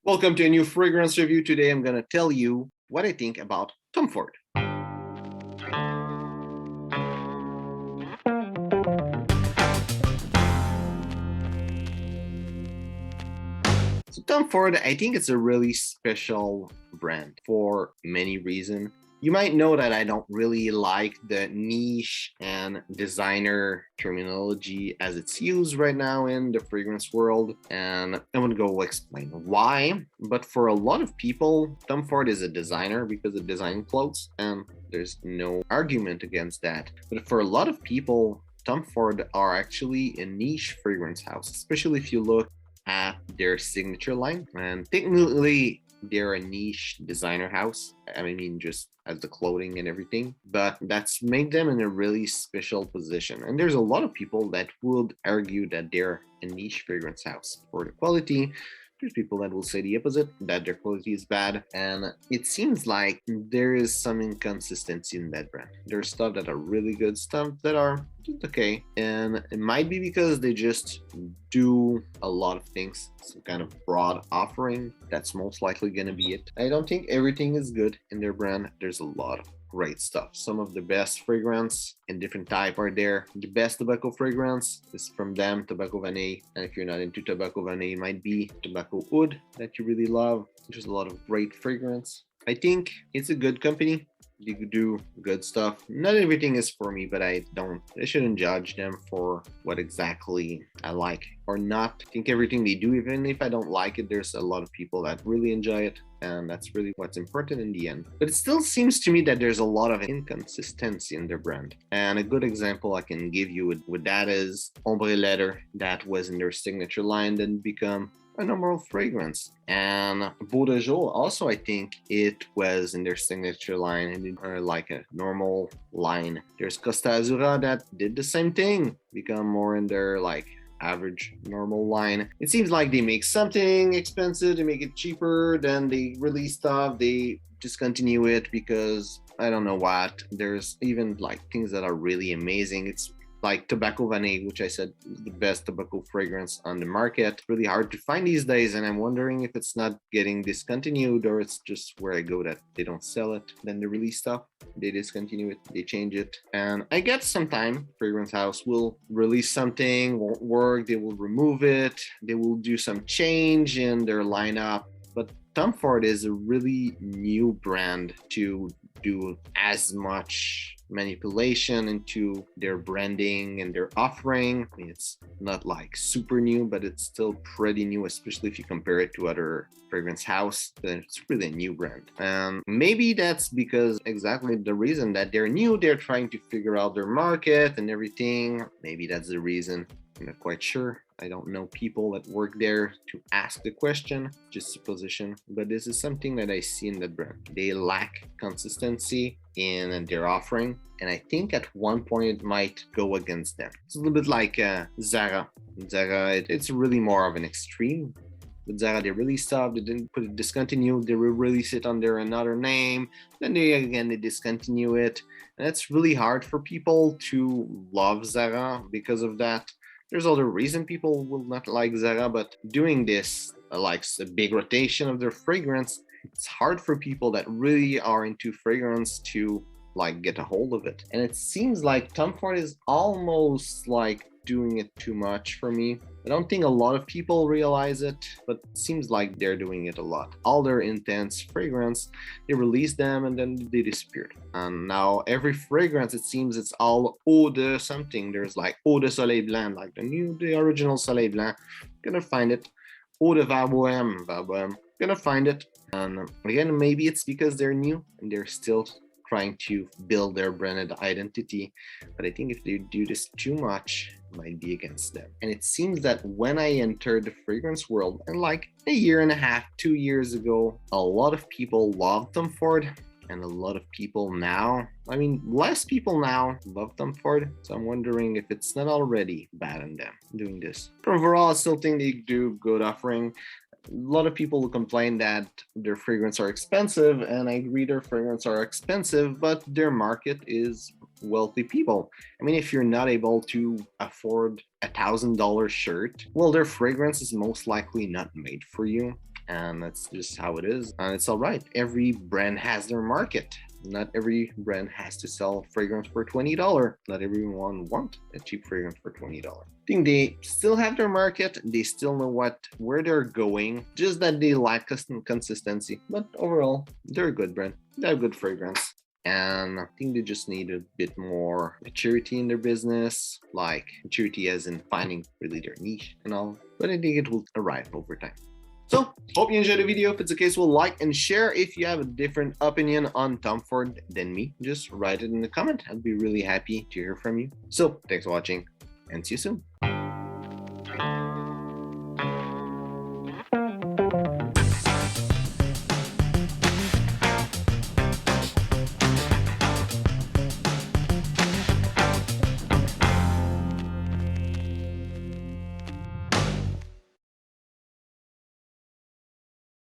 Welcome to a new fragrance review. Today I'm going to tell you what I think about Tom Ford. So Tom Ford, I think it's a really special brand for many reasons. You might know that I don't really like the niche and designer terminology as it's used right now in the fragrance world, and I'm gonna go explain why. But for a lot of people, Tom Ford is a designer because it designs clothes, and there's no argument against that. But for a lot of people, Tom Ford are actually a niche fragrance house, especially if you look at their signature line. And technically, they're a niche designer house. I mean, just as the clothing and everything, but that's made them in a really special position. And there's a lot of people that would argue that they're a niche fragrance house for the quality. There's people that will say the opposite, that their quality is bad. And it seems like there is some inconsistency in that brand. There's stuff that are really good, stuff that are just okay. And it might be because they just do a lot of things, some kind of broad offering. That's most likely going to be it. I don't think everything is good in their brand. There's a lot of great stuff. Some of the best fragrance in different type are there. The best tobacco fragrance is from them, Tobacco Vanille. And if you're not into Tobacco Vanille, it might be Tobacco Oud that you really love. There's a lot of great fragrance. I think it's a good company. You could do good stuff. Not everything is for me, but I shouldn't judge them for what exactly I like or not. I think everything they do, even if I don't like it, there's a lot of people that really enjoy it. And that's really what's important in the end. But it still seems to me that there's a lot of inconsistency in their brand. And a good example I can give you with that is Ombre Leather, that was in their signature line, then become a normal fragrance. And Beau de Jour also, I think it was in their signature line and like a normal line. There's Costa Azura that did the same thing, become more in their like average normal line. It seems like they make something expensive, they make it cheaper, then they release stuff, they discontinue it because I don't know what. There's even like things that are really amazing. It's like Tobacco Vanille, which I said is the best tobacco fragrance on the market. Really hard to find these days, and I'm wondering if it's not getting discontinued or it's just where I go that they don't sell it. Then they release stuff, they discontinue it, they change it. And I guess sometime fragrance house will release something, won't work, they will remove it, they will do some change in their lineup. But Tom Ford is a really new brand to do as much manipulation into their branding and their offering. I mean, it's not like super new, but it's still pretty new, especially if you compare it to other fragrance house. Then it's really a new brand. And maybe that's because exactly the reason that they're new, they're trying to figure out their market and everything. Maybe that's the reason. I'm not quite sure. I don't know people that work there to ask the question, just supposition. But this is something that I see in the brand. They lack consistency in their offering. And I think at one point it might go against them. It's a little bit like Zara. Zara, it's really more of an extreme. With Zara, they release stuff, they didn't put it discontinued, they will release it under another name, then they discontinue it. And it's really hard for people to love Zara because of that. There's other reason people will not like Zara, but doing this, like a big rotation of their fragrance, it's hard for people that really are into fragrance to like get a hold of it. And it seems like Tom Ford is almost like doing it too much for me. I don't think a lot of people realize it, but it seems like they're doing it a lot. All their intense fragrance, they release them and then they disappeared. And now every fragrance, it seems it's all eau de something. There's like eau de soleil blanc, like the original soleil blanc. Gonna find it. Eau de Vert Bohème, gonna find it. And again, maybe it's because they're new and they're still trying to build their branded identity. But I think if they do this too much, it might be against them. And it seems that when I entered the fragrance world, and like a year and a half, 2 years ago, a lot of people loved Tom Ford. And a lot of people now, I mean, less people now love Tom Ford. So I'm wondering if it's not already bad on them doing this. But overall, I still think they do good offering. A lot of people will complain that their fragrance are expensive, and I agree their fragrance are expensive, but their market is wealthy people. I mean, if you're not able to afford $1,000 shirt, well, their fragrance is most likely not made for you. and that's just how it is. And it's all right. Every brand has their market. Not every brand has to sell fragrance for $20. Not everyone wants a cheap fragrance for $20. I think they still have their market. They still know where they're going. Just that they lack consistency. But overall, they're a good brand. They have good fragrance. And I think they just need a bit more maturity in their business, like maturity as in finding really their niche and all. But I think it will arrive over time. So, hope you enjoyed the video. If it's the case, we'll like and share. If you have a different opinion on Tom Ford than me, just write it in the comment. I'd be really happy to hear from you. So, thanks for watching and see you soon.